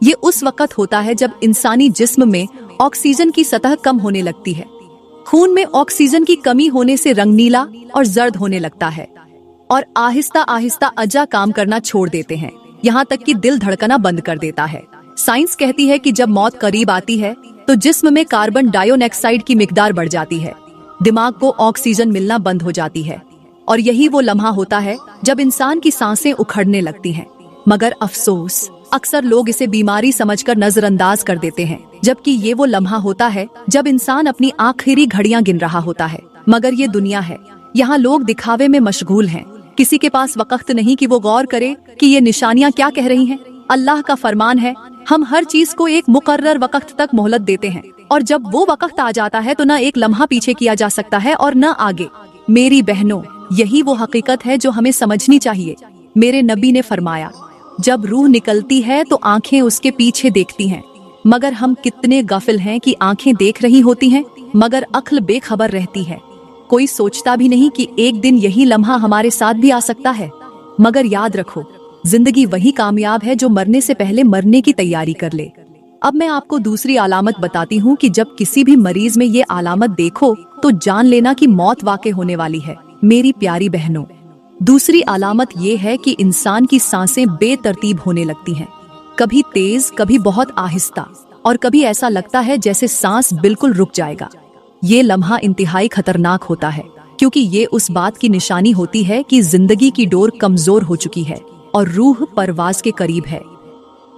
ये उस वक्त होता है जब इंसानी जिस्म में ऑक्सीजन की सतह कम होने लगती है। खून में ऑक्सीजन की कमी होने से रंग नीला और जर्द होने लगता है और आहिस्ता आहिस्ता अजा काम करना छोड़ देते हैं, यहाँ तक कि दिल धड़कना बंद कर देता है। साइंस कहती है कि जब मौत करीब आती है तो जिस्म में कार्बन डाइऑक्साइड की मिकदार बढ़ जाती है, दिमाग को ऑक्सीजन मिलना बंद हो जाती है और यही वो लम्हा होता है जब इंसान की सांसें उखड़ने लगती हैं। मगर अफसोस, अक्सर लोग इसे बीमारी समझकर नजरअंदाज कर देते हैं, जबकि ये वो लम्हा होता है जब इंसान अपनी आखिरी घड़ियां गिन रहा होता है। मगर ये दुनिया है, यहाँ लोग दिखावे में मशगूल हैं, किसी के पास वक्त नहीं कि वो गौर करे कि ये निशानियाँ क्या कह रही हैं। अल्लाह का फरमान है, हम हर चीज को एक मुकर्रर वक्त तक मोहलत देते हैं और जब वो वक्त आ जाता है तो न एक लम्हा पीछे किया जा सकता है और न आगे। मेरी बहनों, यही वो हकीकत है जो हमें समझनी चाहिए। मेरे नबी ने फरमाया, जब रूह निकलती है तो आंखें उसके पीछे देखती हैं, मगर हम कितने गाफिल हैं कि आंखें देख रही होती हैं मगर अक्ल बेखबर रहती है। कोई सोचता भी नहीं कि एक दिन यही लम्हा हमारे साथ भी आ सकता है। मगर याद रखो, जिंदगी वही कामयाब है जो मरने से पहले मरने की तैयारी कर ले। अब मैं आपको दूसरी अलामत बताती हूँ कि जब किसी भी मरीज में ये अलामत देखो तो जान लेना कि मौत वाक़ई होने वाली है। मेरी प्यारी बहनों, दूसरी अलामत ये है कि इंसान की सांसें बेतरतीब होने लगती हैं, कभी तेज, कभी बहुत आहिस्ता, और कभी ऐसा लगता है जैसे सांस बिल्कुल रुक जाएगा। ये लम्हा इंतहाई खतरनाक होता है, क्योंकि ये उस बात की निशानी होती है कि जिंदगी की डोर कमजोर हो चुकी है और रूह परवाज के करीब है।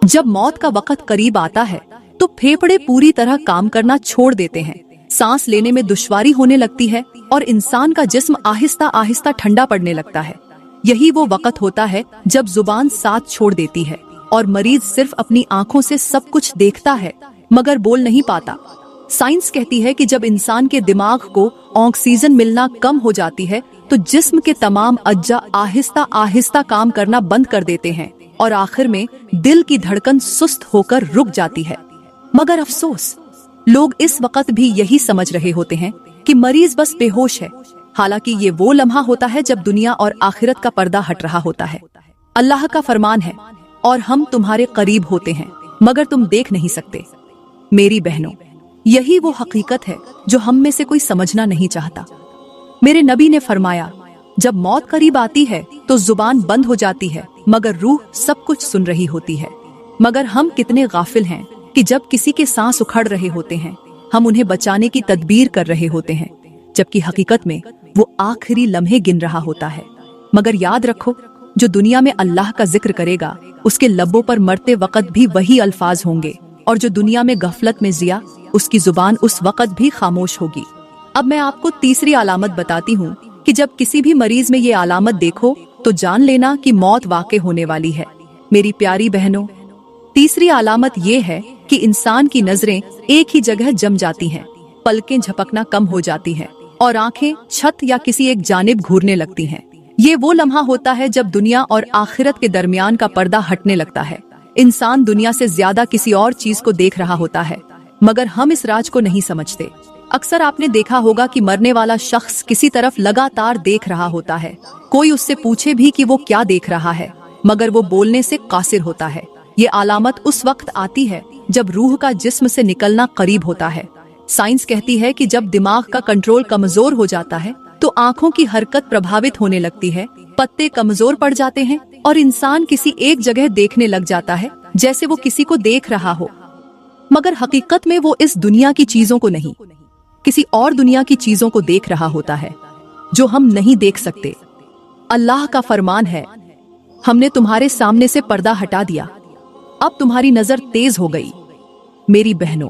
जब मौत का वक्त करीब आता है तो फेफड़े पूरी तरह काम करना छोड़ देते हैं, सांस लेने में दुश्वारी होने लगती है और इंसान का जिस्म आहिस्ता आहिस्ता ठंडा पड़ने लगता है। यही वो वक्त होता है जब जुबान साथ छोड़ देती है और मरीज सिर्फ अपनी आंखों से सब कुछ देखता है मगर बोल नहीं पाता। साइंस कहती है कि जब इंसान के दिमाग को ऑक्सीजन मिलना कम हो जाती है तो जिस्म के तमाम अज्जा आहिस्ता आहिस्ता काम करना बंद कर देते हैं और आखिर में दिल की धड़कन सुस्त होकर रुक जाती है। मगर अफसोस, लोग इस वक्त भी यही समझ रहे होते हैं कि मरीज बस बेहोश है, हालांकि ये वो लम्हा होता है जब दुनिया और आखिरत का पर्दा हट रहा होता है। अल्लाह का फरमान है, और हम तुम्हारे करीब होते हैं मगर तुम देख नहीं सकते। मेरी बहनों, यही वो हकीकत है जो हम में से कोई समझना नहीं चाहता। मेरे नबी ने फरमाया, जब मौत करीब आती है तो जुबान बंद हो जाती है मगर रूह सब कुछ सुन रही होती है। मगर हम कितने गाफिल हैं कि जब किसी के सांस उखड़ रहे होते हैं हम उन्हें बचाने की तदबीर कर रहे होते हैं, जबकि हकीकत में वो आखिरी लम्हे गिन रहा होता है। मगर याद रखो, जो दुनिया में अल्लाह का जिक्र करेगा उसके लबों पर मरते वक्त भी वही अल्फाज होंगे, और जो दुनिया में गफलत में जिया उसकी जुबान उस वक्त भी खामोश होगी। अब मैं आपको तीसरी अलामत बताती हूँ कि जब किसी भी मरीज में ये अलामत देखो तो जान लेना कि मौत वाक़ई होने वाली है। मेरी प्यारी बहनों, तीसरी अलामत ये है कि इंसान की नजरें एक ही जगह जम जाती हैं, पलकें झपकना कम हो जाती हैं और आंखें छत या किसी एक जानिब घूरने लगती हैं। ये वो लम्हा होता है जब दुनिया और आखिरत के दरमियान का पर्दा हटने लगता है। इंसान दुनिया से ज्यादा किसी और चीज को देख रहा होता है, मगर हम इस राज को नहीं समझते। अक्सर आपने देखा होगा कि मरने वाला शख्स किसी तरफ लगातार देख रहा होता है। कोई उससे पूछे भी कि वो क्या देख रहा है, मगर वो बोलने से कासिर होता है। ये अलामत उस वक्त आती है जब रूह का जिस्म से निकलना करीब होता है। साइंस कहती है कि जब दिमाग का कंट्रोल कमजोर हो जाता है तो आंखों की हरकत प्रभावित होने लगती है, पत्ते कमजोर पड़ जाते हैं और इंसान किसी एक जगह देखने लग जाता है जैसे वो किसी को देख रहा हो, मगर हकीकत में वो इस दुनिया की चीजों को नहीं, किसी और दुनिया की चीजों को देख रहा होता है जो हम नहीं देख सकते। अल्लाह का फरमान है, हमने तुम्हारे सामने से पर्दा हटा दिया, अब तुम्हारी नजर तेज हो गई। मेरी बहनों,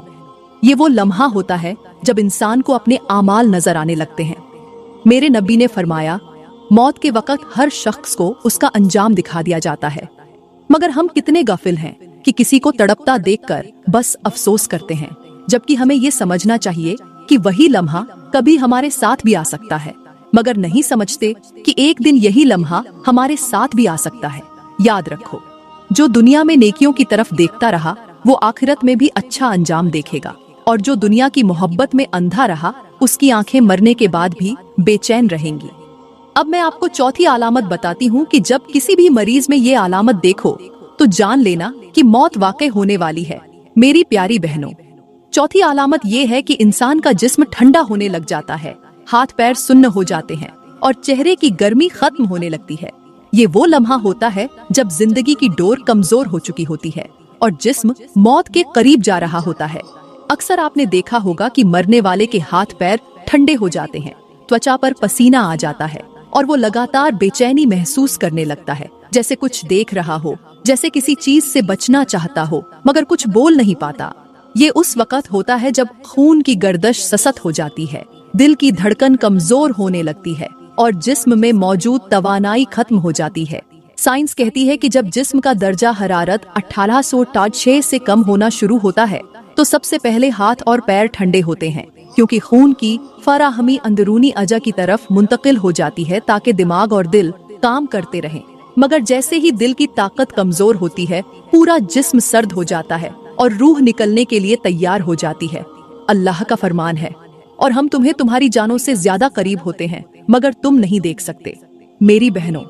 ये वो लम्हा होता है जब इंसान को अपने आमाल नजर आने लगते हैं। मेरे नबी ने फरमाया, मौत के वक्त हर शख्स को उसका अंजाम दिखा दिया जाता है, मगर हम कितने गाफिल हैं कि किसी को तड़पता देखकर बस अफसोस करते हैं, जबकि हमें ये समझना चाहिए कि वही लम्हा कभी हमारे साथ भी आ सकता है, मगर नहीं समझते कि एक दिन यही लम्हा हमारे साथ भी आ सकता है। याद रखो, जो दुनिया में नेकियों की तरफ देखता रहा वो आखिरत में भी अच्छा अंजाम देखेगा, और जो दुनिया की मोहब्बत में अंधा रहा उसकी आंखें मरने के बाद भी बेचैन रहेंगी। अब मैं आपको चौथी अलामत बताती हूँ कि जब किसी भी मरीज में ये अलामत देखो तो जान लेना कि मौत वाकई होने वाली है। मेरी प्यारी बहनों, चौथी अलामत ये है कि इंसान का जिस्म ठंडा होने लग जाता है, हाथ पैर सुन्न हो जाते हैं और चेहरे की गर्मी खत्म होने लगती है। ये वो लम्हा होता है जब जिंदगी की डोर कमजोर हो चुकी होती है और जिस्म मौत के करीब जा रहा होता है। अक्सर आपने देखा होगा कि मरने वाले के हाथ पैर ठंडे हो जाते हैं, त्वचा पर पसीना आ जाता है और वो लगातार बेचैनी महसूस करने लगता है, जैसे कुछ देख रहा हो, जैसे किसी चीज से बचना चाहता हो मगर कुछ बोल नहीं पाता। ये उस वक्त होता है जब खून की गर्दश ससत हो जाती है, दिल की धड़कन कमजोर होने लगती है और जिस्म में मौजूद तवानाई खत्म हो जाती है। साइंस कहती है कि जब जिस्म का दर्जा हरारत 1806 से कम होना शुरू होता है तो सबसे पहले हाथ और पैर ठंडे होते हैं क्योंकि खून की फराहमी अंदरूनी अजा की तरफ मुंतकिल हो जाती है ताकि दिमाग और दिल काम करते रहें। मगर जैसे ही दिल की ताकत कमजोर होती है, पूरा जिस्म सर्द हो जाता है और रूह निकलने के लिए तैयार हो जाती है। अल्लाह का फरमान है, और हम तुम्हें तुम्हारी जानों से ज्यादा करीब होते हैं, मगर तुम नहीं देख सकते। मेरी बहनों,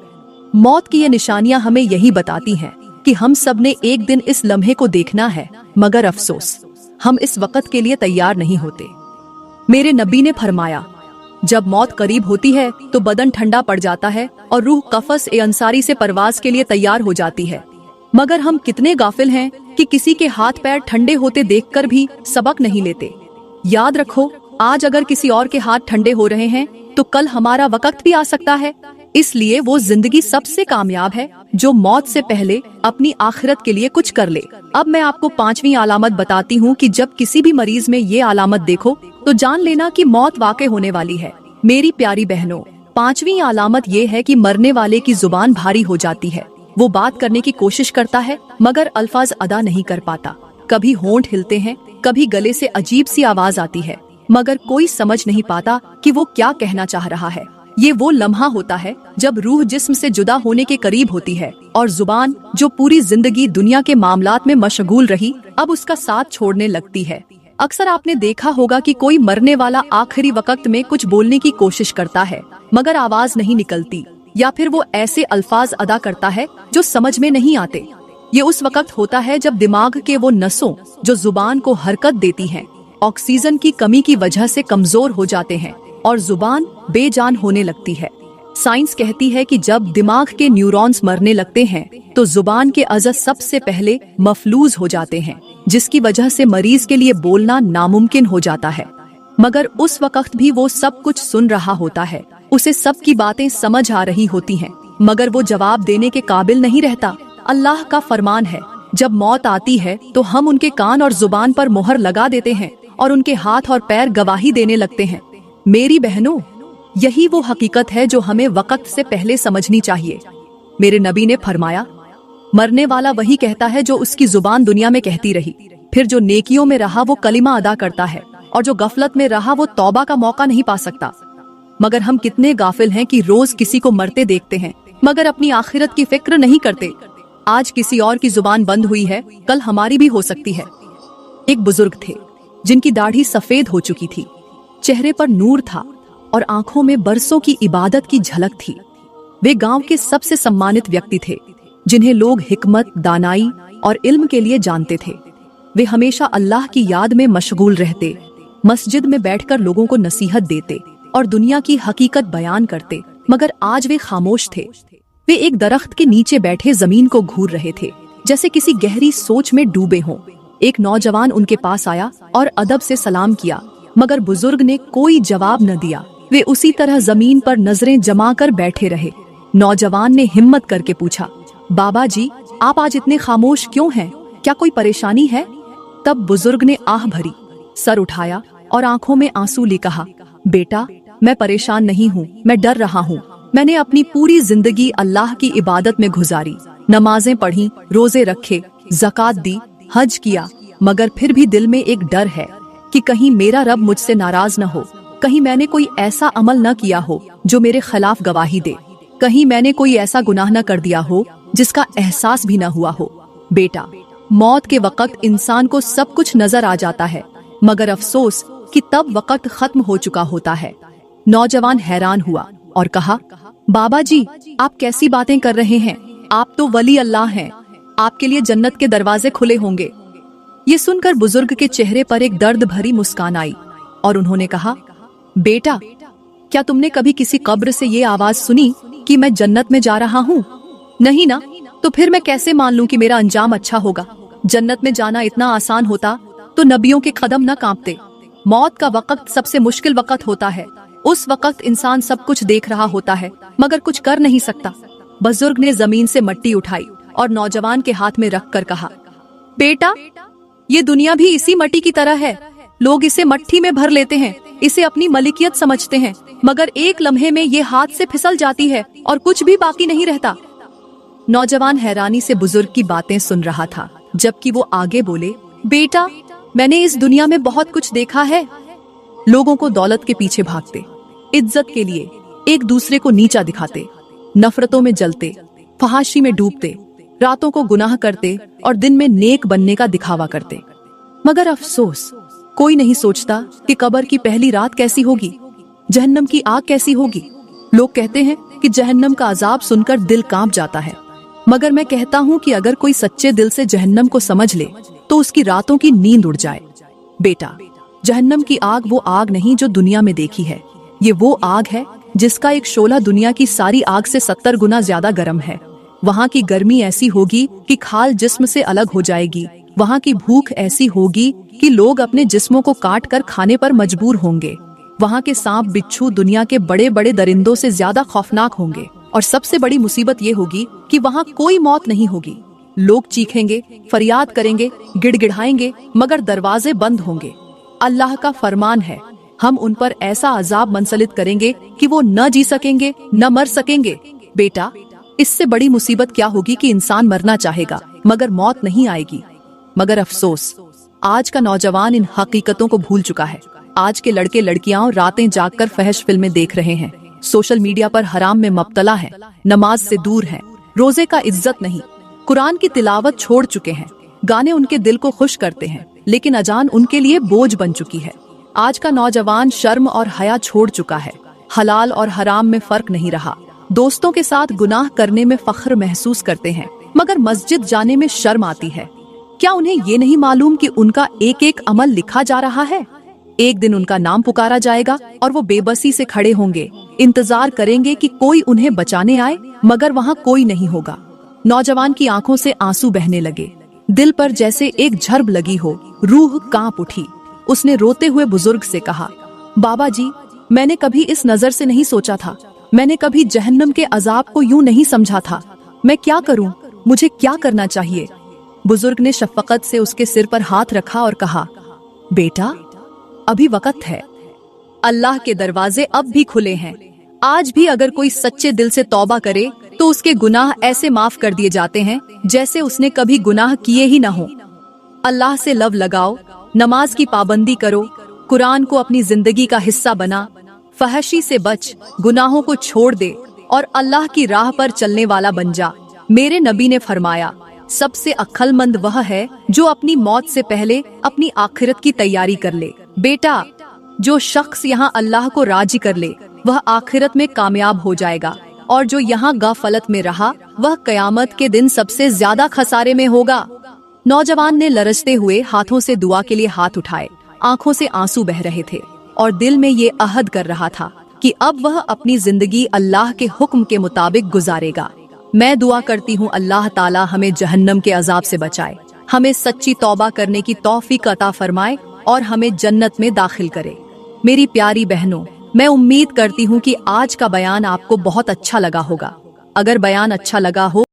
मौत की ये निशानियां हमें यही बताती हैं कि हम सब ने एक दिन इस लम्हे को देखना है, मगर अफसोस हम इस वक्त के लिए तैयार नहीं होते। मेरे नबी ने फरमाया, जब मौत करीब होती है तो बदन ठंडा पड़ जाता है और रूह कफस ए अंसारी से परवाज के लिए तैयार हो जाती है। मगर हम कितने गाफिल हैं कि किसी के हाथ पैर ठंडे होते देखकर भी सबक नहीं लेते। याद रखो, आज अगर किसी और के हाथ ठंडे हो रहे हैं तो कल हमारा वक्त भी आ सकता है। इसलिए वो जिंदगी सबसे कामयाब है जो मौत से पहले अपनी आखिरत के लिए कुछ कर ले। अब मैं आपको 5वीं अलामत बताती हूँ कि जब किसी भी मरीज में ये अलामत देखो तो जान लेना कि मौत वाक़ई होने वाली है। मेरी प्यारी बहनों, 5वीं अलामत ये है कि मरने वाले की जुबान भारी हो जाती है। वो बात करने की कोशिश करता है मगर अल्फाज अदा नहीं कर पाता। कभी होंठ हिलते हैं, कभी गले से अजीब सी आवाज आती है, मगर कोई समझ नहीं पाता कि वो क्या कहना चाह रहा है। ये वो लम्हा होता है जब रूह जिस्म से जुदा होने के करीब होती है और जुबान, जो पूरी जिंदगी दुनिया के मामलात में मशगूल रही, अब उसका साथ छोड़ने लगती है। अक्सर आपने देखा होगा कि कोई मरने वाला आखिरी वक्त में कुछ बोलने की कोशिश करता है मगर आवाज नहीं निकलती, या फिर वो ऐसे अल्फाज अदा करता है जो समझ में नहीं आते। ये उस वक्त होता है जब दिमाग के वो नसों जो जुबान को हरकत देती हैं, ऑक्सीजन की कमी की वजह से कमजोर हो जाते हैं और जुबान बेजान होने लगती है। साइंस कहती है कि जब दिमाग के न्यूरॉन्स मरने लगते हैं तो जुबान के अज़ा सबसे पहले मफलूज हो जाते हैं, जिसकी वजह से मरीज के लिए बोलना नामुमकिन हो जाता है। मगर उस वक्त भी वो सब कुछ सुन रहा होता है, उसे सबकी बातें समझ आ रही होती हैं, मगर वो जवाब देने के काबिल नहीं रहता। अल्लाह का फरमान है, जब मौत आती है तो हम उनके कान और जुबान पर मोहर लगा देते हैं और उनके हाथ और पैर गवाही देने लगते हैं। मेरी बहनों, यही वो हकीकत है जो हमें वक्त से पहले समझनी चाहिए। मेरे नबी ने फरमाया, मरने वाला वही कहता है जो उसकी जुबान दुनिया में कहती रही। फिर जो नेकियों में रहा वो कलिमा अदा करता है, और जो गफलत में रहा वो तौबा का मौका नहीं पा सकता। मगर हम कितने गाफिल हैं कि रोज किसी को मरते देखते हैं मगर अपनी आखिरत की फिक्र नहीं करते। आज किसी और की जुबान बंद हुई है, कल हमारी भी हो सकती है। एक बुजुर्ग थे जिनकी दाढ़ी सफेद हो चुकी थी, चेहरे पर नूर था और आंखों में बरसों की इबादत की झलक थी। वे गांव के सबसे सम्मानित व्यक्ति थे, जिन्हें लोग हिकमत, दानाई और इल्म के लिए जानते थे। वे हमेशा अल्लाह की याद में मशगूल रहते, मस्जिद में बैठकर लोगों को नसीहत देते और दुनिया की हकीकत बयान करते। मगर आज वे खामोश थे। वे एक दरख्त के नीचे बैठे जमीन को घूर रहे थे, जैसे किसी गहरी सोच में डूबे हों। एक नौजवान उनके पास आया और अदब से सलाम किया, मगर बुजुर्ग ने कोई जवाब न दिया। वे उसी तरह जमीन पर नजरें जमा कर बैठे रहे। नौजवान ने हिम्मत करके पूछा, बाबा जी, आप आज इतने खामोश क्यों हैं? क्या कोई परेशानी है? तब बुजुर्ग ने आह भरी, सर उठाया और आंखों में आंसू ले कहा, बेटा, मैं परेशान नहीं हूँ, मैं डर रहा हूँ। मैंने अपनी पूरी जिंदगी अल्लाह की इबादत में गुजारी, नमाजें पढ़ी, रोजे रखे, ज़कात दी, हज किया, मगर फिर भी दिल में एक डर है कि कहीं मेरा रब मुझसे नाराज न हो, कहीं मैंने कोई ऐसा अमल न किया हो जो मेरे खिलाफ गवाही दे, कहीं मैंने कोई ऐसा गुनाह न कर दिया हो जिसका एहसास भी न हुआ हो। बेटा, मौत के वक्त इंसान को सब कुछ नजर आ जाता है, मगर अफसोस कि तब वक्त खत्म हो चुका होता है। नौजवान हैरान हुआ और कहा, बाबा जी, आप कैसी बातें कर रहे हैं? आप तो वली अल्लाह हैं, आपके लिए जन्नत के दरवाजे खुले होंगे। ये सुनकर बुजुर्ग के चेहरे पर एक दर्द भरी मुस्कान आई और उन्होंने कहा, बेटा, क्या तुमने कभी किसी कब्र से ये आवाज सुनी कि मैं जन्नत में जा रहा हूँ? नहीं ना, तो फिर मैं कैसे मान लूं कि मेरा अंजाम अच्छा होगा? जन्नत में जाना इतना आसान होता तो नबियों के कदम न कांपते। मौत का वक्त सबसे मुश्किल वक्त होता है। उस वक्त इंसान सब कुछ देख रहा होता है मगर कुछ कर नहीं सकता। बुजुर्ग ने जमीन से मिट्टी उठाई और नौजवान के हाथ में रखकर कहा, बेटा, ये दुनिया भी इसी मिट्टी की तरह है। लोग इसे मट्ठी में भर लेते हैं, इसे अपनी मलिकियत समझते हैं, मगर एक लम्हे में ये हाथ से फिसल जाती है और कुछ भी बाकी नहीं रहता। नौजवान हैरानी से बुजुर्ग की बातें सुन रहा था, जबकि वो आगे बोले, बेटा, मैंने इस दुनिया में बहुत कुछ देखा है। लोगों को दौलत के पीछे भागते, इज्जत के लिए एक दूसरे को नीचा दिखाते, नफरतों में जलते, फहाशी में डूबते, रातों को गुनाह करते और दिन में नेक बनने का दिखावा करते। मगर अफसोस, कोई नहीं सोचता कि कब्र की पहली रात कैसी होगी, जहन्नम की आग कैसी होगी। लोग कहते हैं कि जहन्नम का अजाब सुनकर दिल कांप जाता है, मगर मैं कहता हूँ कि अगर कोई सच्चे दिल से जहन्नम को समझ ले तो उसकी रातों की नींद उड़ जाए। बेटा, जहन्नम की आग वो आग नहीं जो दुनिया में देखी है, ये वो आग है जिसका एक शोला दुनिया की सारी आग से 70 गुना ज्यादा गर्म है। वहाँ की गर्मी ऐसी होगी कि खाल जिस्म से अलग हो जाएगी। वहाँ की भूख ऐसी होगी कि लोग अपने जिस्मों को काट कर खाने पर मजबूर होंगे। वहाँ के सांप बिच्छू दुनिया के बड़े बड़े दरिंदों से ज्यादा खौफनाक होंगे। और सबसे बड़ी मुसीबत ये होगी कि वहाँ कोई मौत नहीं होगी। लोग चीखेंगे, फरियाद करेंगे, गिड़गिड़ाएंगे, मगर दरवाजे बंद होंगे। अल्लाह का फरमान है, हम उन पर ऐसा अजाब मंसलित करेंगे कि वो न जी सकेंगे न मर सकेंगे। बेटा, इससे बड़ी मुसीबत क्या होगी कि इंसान मरना चाहेगा मगर मौत नहीं आएगी। मगर अफसोस, आज का नौजवान इन हकीकतों को भूल चुका है। आज के लड़के लड़कियां रातें जागकर फहश फिल्में देख रहे हैं, सोशल मीडिया पर हराम में मुब्तला हैं, नमाज से दूर हैं, रोजे का इज्जत नहीं, कुरान की तिलावत छोड़ चुके हैं। गाने उनके दिल को खुश करते हैं, लेकिन अजान उनके लिए बोझ बन चुकी है। आज का नौजवान शर्म और हया छोड़ चुका है, हलाल और हराम में फर्क नहीं रहा। दोस्तों के साथ गुनाह करने में फख्र महसूस करते हैं, मगर मस्जिद जाने में शर्म आती है। क्या उन्हें ये नहीं मालूम कि उनका एक एक अमल लिखा जा रहा है? एक दिन उनका नाम पुकारा जाएगा और वो बेबसी से खड़े होंगे, इंतजार करेंगे कि कोई उन्हें बचाने आए, मगर वहाँ कोई नहीं होगा। नौजवान की आंखों से आंसू बहने लगे, दिल पर जैसे एक झरब लगी हो, रूह कांप उठी। उसने रोते हुए बुजुर्ग से कहा, बाबा जी, मैंने कभी इस नजर से नहीं सोचा था, मैंने कभी जहन्नम के अजाब को यूं नहीं समझा था। मैं क्या करूं? मुझे क्या करना चाहिए? बुजुर्ग ने शफकत से उसके सिर पर हाथ रखा और कहा, बेटा, अभी वक्त है, अल्लाह के दरवाजे अब भी खुले हैं। आज भी अगर कोई सच्चे दिल से तौबा करे तो उसके गुनाह ऐसे माफ कर दिए जाते हैं जैसे उसने कभी गुनाह किए ही न हो। अल्लाह से लव लगाओ, नमाज की पाबंदी करो, कुरान को अपनी जिंदगी का हिस्सा बना, फहशी से बच, गुनाहों को छोड़ दे और अल्लाह की राह पर चलने वाला बन जा। मेरे नबी ने फरमाया, सबसे अक्लमंद वह है जो अपनी मौत से पहले अपनी आखिरत की तैयारी कर ले। बेटा, जो शख्स यहाँ अल्लाह को राजी कर ले वह आखिरत में कामयाब हो जाएगा, और जो यहाँ गफलत में रहा वह कयामत के दिन सबसे ज्यादा खसारे में होगा। नौजवान ने लरजते हुए हाथों से दुआ के लिए हाथ उठाए, आंखों से आंसू बह रहे थे और दिल में ये अहद कर रहा था कि अब वह अपनी जिंदगी अल्लाह के हुक्म के मुताबिक गुजारेगा। मैं दुआ करती हूँ अल्लाह ताला हमें जहन्नम के अजाब से बचाए, हमें सच्ची तौबा करने की तौफीक अता फरमाए और हमें जन्नत में दाखिल करे। मेरी प्यारी बहनों, मैं उम्मीद करती हूँ कि आज का बयान आपको बहुत अच्छा लगा होगा। अगर बयान अच्छा लगा हो